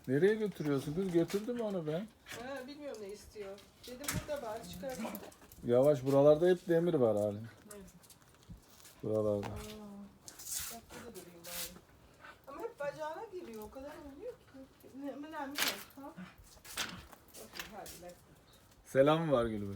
Nereye götürüyorsun kız? Götürdüm onu ben. Ha, bilmiyorum ne istiyor. Dedim burada bari çıkar. Yavaş, buralarda hep demir var hali. Evet. Buralarda. Bak burada durayım bari. Ama hep bacağına geliyor. O kadar oluyor ki. Önemli yok. Ha? Okey, hadi let's go. Selam var Gülbe.